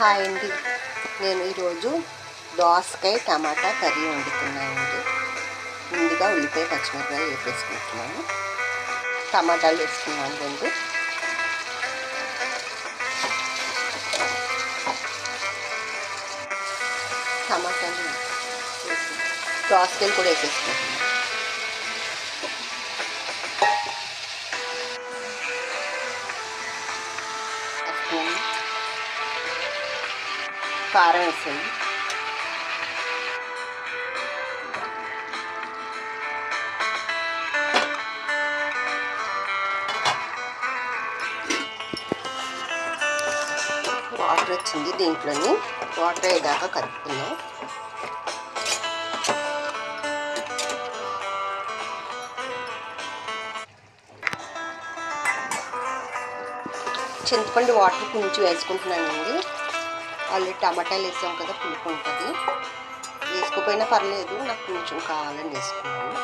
Hi అండి. నేను ఈరోజు దోసకాయ టమాటా కర్రీ వండుతున్నానండి. ముందుగా ఉల్లిపాయ పచ్చిమిరపకాయలు వేపేసుకుంటున్నాను. టమాటాలు వేసుకున్నాను 2. టమాటాలు వేసి దోసకాయలు కూడా వేసేసుకుంటున్నాను. కారం వేసాను. వాటర్ వచ్చింది, దీంట్లోని వాటర్ అయ్యేదాకా కలుపుకున్నాం. చింతపండు వాటర్ కొంచెం వేసుకుంటున్నానండి. ఆల్రెడీ టమాటాలు వేసాం కదా, పులుపు ఉంటుంది. వేసుకోపోయినా పర్లేదు, నాకు కొంచెం కావాలని వేసుకున్నాను.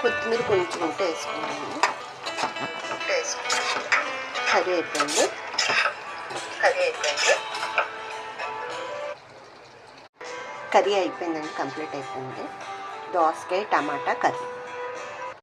కొత్తిమీర కొంచెం ఉంటే వేసుకున్నాను. కర్రీ అయిపోయింది. కర్రీ అయిపోయిందండి, కంప్లీట్ అయిపోయింది. దోసకాయ టమాటా కర్రీ.